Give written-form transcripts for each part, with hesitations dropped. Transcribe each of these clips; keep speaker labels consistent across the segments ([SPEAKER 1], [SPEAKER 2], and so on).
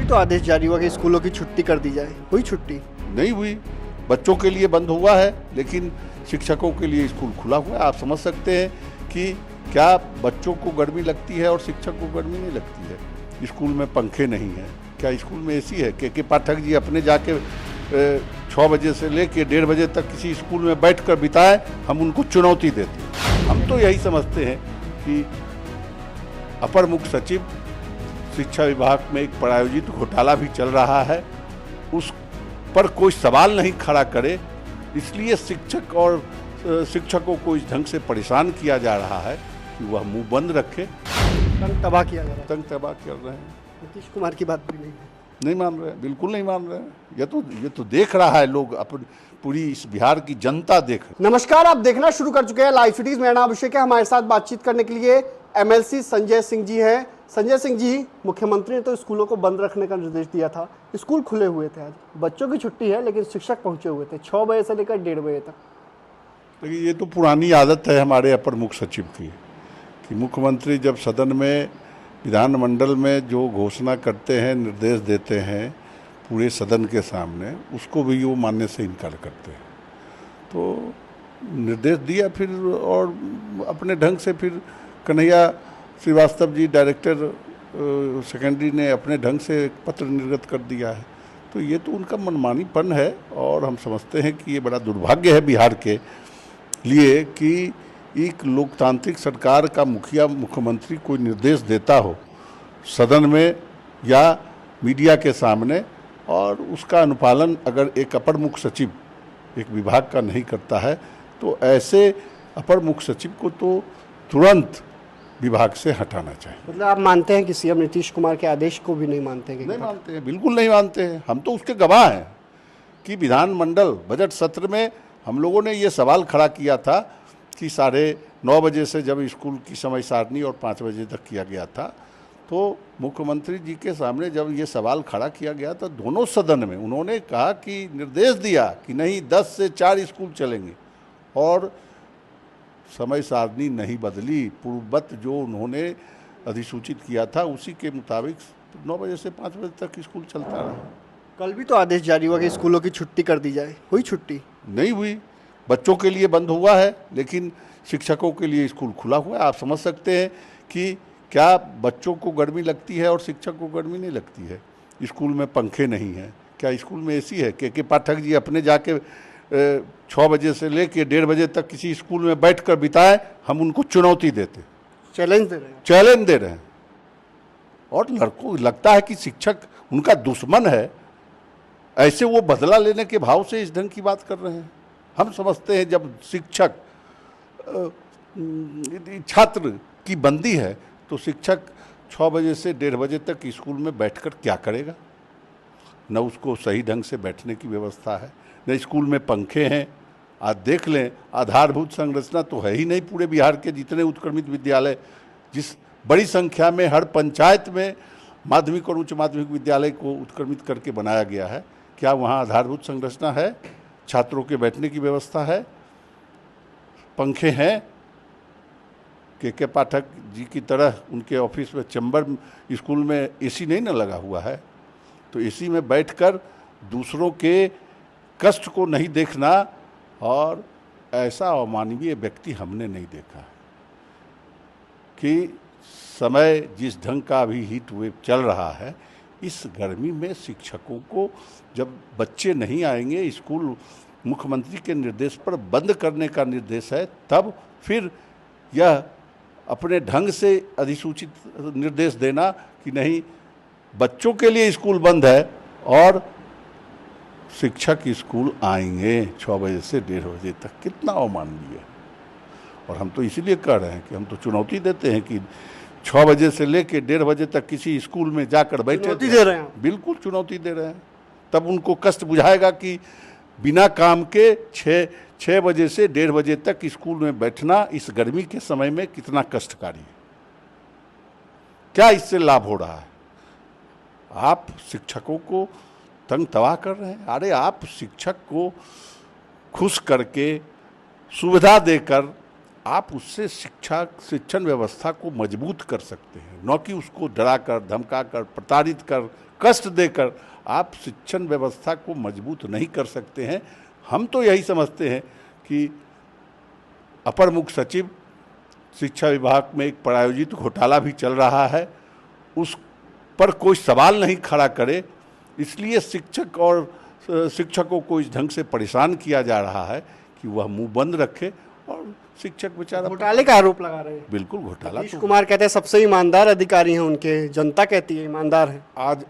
[SPEAKER 1] तो आदेश जारी हुआ कि स्कूलों की छुट्टी कर दी जाए, हुई छुट्टी?
[SPEAKER 2] नहीं हुई। बच्चों के लिए बंद हुआ है, लेकिन शिक्षकों के लिए स्कूल खुला हुआ है। आप समझ सकते हैं कि क्या बच्चों को गर्मी लगती है और शिक्षक को गर्मी नहीं लगती है। स्कूल में पंखे नहीं हैं, क्या स्कूल में एसी है? के पाठक जी अपने जाके 6 बजे से लेके 1:30 बजे तक किसी स्कूल में बैठकर बिताए, हम उनको चुनौती देते हैं। हम तो यही समझते हैं कि अपर मुख्य सचिव शिक्षा विभाग में एक प्रायोजित घोटाला भी चल रहा है, उस पर कोई सवाल नहीं खड़ा करे, इसलिए शिक्षक और शिक्षकों को इस ढंग से परेशान किया जा रहा है कि वह मुंह बंद रखे।
[SPEAKER 1] तंग तबाह किया जा रहा है।
[SPEAKER 2] तंग तबाह कर रहे हैं।
[SPEAKER 1] नीतीश कुमार की बात भी नहीं
[SPEAKER 2] मान रहे हैं, बिल्कुल नहीं मान रहे हैं। ये तो देख रहा है लोग, अपन पूरी इस बिहार की जनता देख।
[SPEAKER 1] नमस्कार, आप देखना शुरू कर चुके हैं लाइव सिटीज। मेरा नाम अभिषेक है। हमारे साथ बातचीत करने के लिए एमएलसी संजय सिंह जी हैं। संजय सिंह जी, मुख्यमंत्री ने तो स्कूलों को बंद रखने का निर्देश दिया था, स्कूल खुले हुए थे, आज बच्चों की छुट्टी है लेकिन शिक्षक पहुंचे हुए थे 6 बजे से लेकर 1:30 बजे तक।
[SPEAKER 2] देखिए, ये तो पुरानी आदत है हमारे अपर मुख्य सचिव की कि मुख्यमंत्री जब सदन में विधानमंडल में जो घोषणा करते हैं, निर्देश देते हैं पूरे सदन के सामने, उसको भी वो मानने से इनकार करते हैं। तो निर्देश दिया फिर, और अपने ढंग से फिर कन्हैया श्रीवास्तव जी डायरेक्टर सेकेंडरी ने अपने ढंग से एक पत्र निर्गत कर दिया है। तो ये तो उनका मनमानीपन है, और हम समझते हैं कि ये बड़ा दुर्भाग्य है बिहार के लिए कि एक लोकतांत्रिक सरकार का मुखिया मुख्यमंत्री कोई निर्देश देता हो सदन में या मीडिया के सामने, और उसका अनुपालन अगर एक अपर मुख्य सचिव एक विभाग का नहीं करता है, तो ऐसे अपर मुख्य सचिव को तो तुरंत विभाग से हटाना चाहिए।
[SPEAKER 1] मतलब आप मानते हैं कि सीएम नीतीश कुमार के आदेश को भी नहीं मानते हैं?
[SPEAKER 2] नहीं मानते हैं, बिल्कुल नहीं मानते हैं। हम तो उसके गवाह हैं कि विधानमंडल बजट सत्र में हम लोगों ने ये सवाल खड़ा किया था कि 9:30 बजे से जब स्कूल की समय सारणी और 5 बजे तक किया गया था, तो मुख्यमंत्री जी के सामने जब ये सवाल खड़ा किया गया तो दोनों सदन में उन्होंने कहा कि निर्देश दिया कि नहीं 10 से 4 स्कूल चलेंगे, और समय सारणी नहीं बदली। पूर्ववत जो उन्होंने अधिसूचित किया था उसी के मुताबिक 9 बजे से 5 बजे तक स्कूल चलता रहा।
[SPEAKER 1] कल भी तो आदेश जारी हुआ कि स्कूलों की छुट्टी कर दी जाए, हुई छुट्टी?
[SPEAKER 2] नहीं हुई। बच्चों के लिए बंद हुआ है, लेकिन शिक्षकों के लिए स्कूल खुला हुआ है। आप समझ सकते हैं कि क्या बच्चों को गर्मी लगती है और शिक्षक को गर्मी नहीं लगती है। स्कूल में पंखे नहीं हैं, क्या स्कूल में एसी है? के पाठक जी अपने जाके 6 बजे से लेके 1:30 बजे तक किसी स्कूल में बैठकर बिताए, हम उनको चुनौती देते,
[SPEAKER 1] चैलेंज दे रहे हैं।
[SPEAKER 2] और लड़कों लगता है कि शिक्षक उनका दुश्मन है, ऐसे वो बदला लेने के भाव से इस ढंग की बात कर रहे हैं। हम समझते हैं जब शिक्षक छात्र की बंदी है, तो शिक्षक 6 बजे से 1:30 बजे तक स्कूल में बैठकर क्या करेगा? न उसको सही ढंग से बैठने की व्यवस्था है, न स्कूल में पंखे हैं। आज देख लें, आधारभूत संरचना तो है ही नहीं पूरे बिहार के जितने उत्क्रमित विद्यालय, जिस बड़ी संख्या में हर पंचायत में माध्यमिक और उच्च माध्यमिक विद्यालय को उत्क्रमित करके बनाया गया है, क्या वहाँ आधारभूत संरचना है? छात्रों के बैठने की व्यवस्था है? पंखे हैं? के पाठक जी की तरह उनके ऑफिस में चैम्बर स्कूल में एसी नहीं ना लगा हुआ है? तो एसी में बैठकर दूसरों के कष्ट को नहीं देखना, और ऐसा अमानवीय व्यक्ति हमने नहीं देखा कि समय जिस ढंग का अभी हीट वेव चल रहा है, इस गर्मी में शिक्षकों को जब बच्चे नहीं आएंगे, स्कूल मुख्यमंत्री के निर्देश पर बंद करने का निर्देश है, तब फिर यह अपने ढंग से अधिसूचित निर्देश देना कि नहीं बच्चों के लिए स्कूल बंद है और शिक्षक स्कूल आएंगे 6 बजे से 1:30 बजे तक, कितना अमानवीय है। और हम तो इसीलिए कह रहे हैं कि हम तो चुनौती देते हैं कि 6 बजे से लेकर 1:30 बजे तक किसी स्कूल में जाकर बैठे,
[SPEAKER 1] चुनौती दे रहे हैं।
[SPEAKER 2] बिल्कुल चुनौती दे रहे हैं। तब उनको कष्ट बुझाएगा कि बिना काम के 6 बजे से 1:30 बजे तक स्कूल में बैठना इस गर्मी के समय में कितना कष्टकारी है। क्या इससे लाभ हो रहा है? आप शिक्षकों को तंग तबाह कर रहे हैं। अरे आप शिक्षक को खुश करके, सुविधा देकर आप उससे शिक्षण व्यवस्था को मजबूत कर सकते हैं, न कि उसको डराकर, धमकाकर, प्रताड़ित कर, कष्ट देकर आप शिक्षण व्यवस्था को मजबूत नहीं कर सकते हैं। हम तो यही समझते हैं कि अपर मुख्य सचिव शिक्षा विभाग में एक प्रायोजित घोटाला भी चल रहा है, उस पर कोई सवाल नहीं खड़ा करे, इसलिए शिक्षक और शिक्षकों को इस ढंग से परेशान किया जा रहा है कि वह मुंह बंद रखे और शिक्षक बेचारा।
[SPEAKER 1] घोटाले का आरोप लगा रहे हैं।
[SPEAKER 2] बिल्कुल घोटाला।
[SPEAKER 1] नीतीश कुमार कहते हैं सबसे ईमानदार अधिकारी हैं उनके, जनता कहती है ईमानदार है।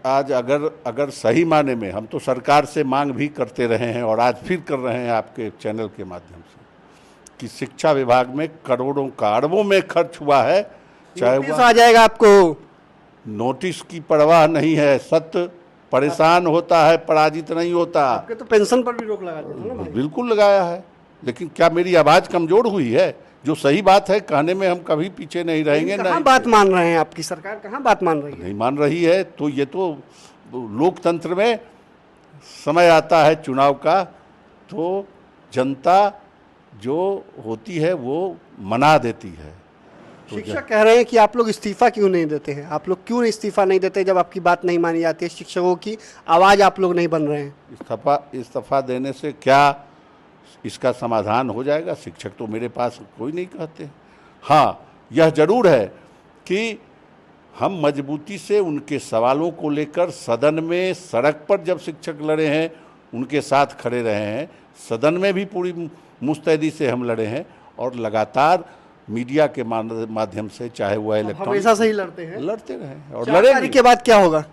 [SPEAKER 2] आज अगर सही माने में, हम तो सरकार से मांग भी करते रहे हैं और आज फिर कर रहे हैं आपके चैनल के माध्यम से, कि शिक्षा विभाग में करोड़ों का, अरबों में खर्च हुआ है, चाहे
[SPEAKER 1] नोटिस आ जाएगा आपको।
[SPEAKER 2] नोटिस की परवाह नहीं है, सत्य परेशान होता है, पराजित नहीं होता।
[SPEAKER 1] आपके तो पेंशन पर भी रोक लगा दिया था ना भाई।
[SPEAKER 2] बिल्कुल लगाया है, लेकिन क्या मेरी आवाज़ कमज़ोर हुई है? जो सही बात है कहने में हम कभी पीछे नहीं रहेंगे।
[SPEAKER 1] कहाँ बात मान रहे हैं आपकी सरकार, कहाँ बात मान रही है?
[SPEAKER 2] नहीं मान रही है तो ये तो लोकतंत्र में समय आता है चुनाव का, तो जनता जो होती है वो मना देती है।
[SPEAKER 1] शिक्षक कह रहे हैं कि आप लोग इस्तीफा क्यों नहीं देते हैं, आप लोग क्यों इस्तीफा नहीं देते जब आपकी बात नहीं मानी जाती है, शिक्षकों की आवाज़ आप लोग नहीं बन रहे हैं?
[SPEAKER 2] इस्तीफा देने से क्या इसका समाधान हो जाएगा? शिक्षक तो मेरे पास कोई नहीं कहते। हाँ, यह जरूर है कि हम मजबूती से उनके सवालों को लेकर सदन में, सड़क पर जब शिक्षक लड़े हैं उनके साथ खड़े रहे हैं, सदन में भी पूरी मुस्तैदी से हम लड़े हैं, और लगातार मीडिया के माध्यम से, चाहे वह इलेक्ट्रॉनिक,
[SPEAKER 1] हमेशा से ही लड़ते हैं,
[SPEAKER 2] लड़ते रहे और
[SPEAKER 1] 4 तारीख के बाद क्या होगा?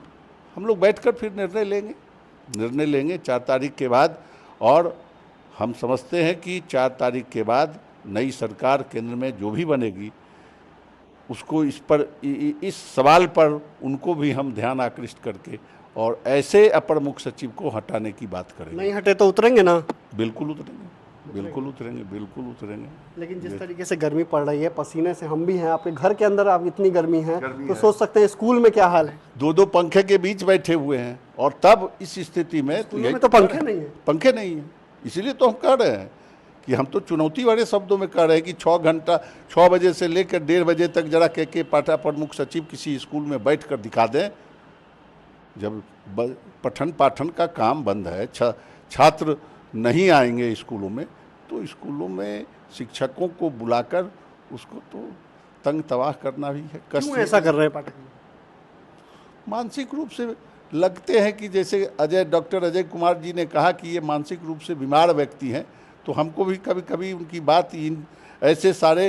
[SPEAKER 2] हम लोग बैठकर फिर निर्णय लेंगे 4 तारीख के बाद। और हम समझते हैं कि 4 तारीख के बाद नई सरकार केंद्र में जो भी बनेगी, उसको इस सवाल पर उनको भी हम ध्यान आकृष्ट करके और ऐसे अपर मुख्य सचिव को हटाने की बात करेंगे।
[SPEAKER 1] नहीं हटे तो उतरेंगे ना?
[SPEAKER 2] बिल्कुल उतरेंगे, बिल्कुल उतरेंगे, बिल्कुल उतरेंगे।
[SPEAKER 1] लेकिन जिस तरीके से गर्मी पड़ रही है, पसीने से हम भी हैं, आपके घर के अंदर आप इतनी गर्मी है तो सोच सकते हैं स्कूल में क्या हाल है।
[SPEAKER 2] 2-2 पंखे के बीच बैठे हुए हैं, और तब इस स्थिति में
[SPEAKER 1] तो पंखे नहीं है।
[SPEAKER 2] पंखे नहीं है, इसीलिए तो हम कह रहे हैं कि हम तो चुनौती वाले शब्दों में कह रहे हैं कि 6 बजे से लेकर 1:30 बजे तक जरा के पाठा पर मुख्य सचिव किसी स्कूल में बैठ कर दिखा दें। जब पठन पाठन का काम बंद है, छात्र नहीं आएंगे स्कूलों में, तो स्कूलों में शिक्षकों को बुलाकर उसको तो तंग तबाह करना भी है।
[SPEAKER 1] क्यों ऐसा कर रहे हैं पाठक?
[SPEAKER 2] मानसिक रूप से लगते हैं कि जैसे डॉक्टर अजय कुमार जी ने कहा कि ये मानसिक रूप से बीमार व्यक्ति हैं, तो हमको भी कभी कभी उनकी बात ऐसे सारे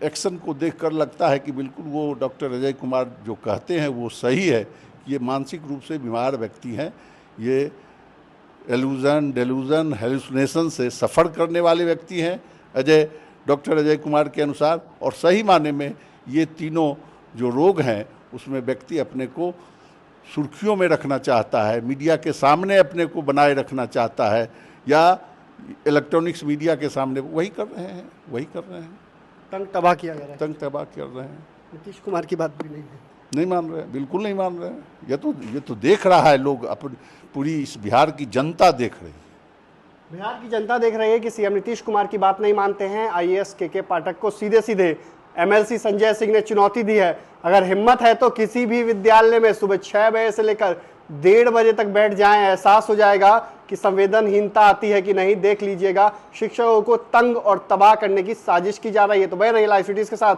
[SPEAKER 2] एक्शन को देखकर लगता है कि बिल्कुल वो डॉक्टर अजय कुमार जो कहते हैं वो सही है। ये मानसिक रूप से बीमार व्यक्ति हैं, ये एलूजन, डेलूजन, हेलुसिनेशन से सफ़र करने वाले व्यक्ति हैं डॉक्टर अजय कुमार के अनुसार। और सही माने में ये तीनों जो रोग हैं उसमें व्यक्ति अपने को सुर्खियों में रखना चाहता है, मीडिया के सामने अपने को बनाए रखना चाहता है, या इलेक्ट्रॉनिक्स मीडिया के सामने, वही कर रहे हैं।
[SPEAKER 1] तंग तबाह किया जा रहा है,
[SPEAKER 2] तंग तबाह कर रहे हैं।
[SPEAKER 1] नीतीश कुमार की बात भी नहीं
[SPEAKER 2] मान रहे हैं, बिल्कुल नहीं मान रहे हैं। ये तो देख रहा है लोग, अपनी पूरी इस बिहार की जनता देख रही है।
[SPEAKER 1] बिहार की जनता देख रही है कि सीएम नीतीश कुमार की बात नहीं मानते हैं। आईएएस के पाठक को सीधे एमएलसी संजय सिंह ने चुनौती दी है, अगर हिम्मत है तो किसी भी विद्यालय में सुबह 6 बजे से लेकर 1:30 बजे तक बैठ जाएं, एहसास हो जाएगा कि संवेदनहीनता आती है कि नहीं। देख लीजिएगा, शिक्षकों को तंग और तबाह करने की साजिश की जा रही है। तो बने रहिए लाइव सिटीज के साथ।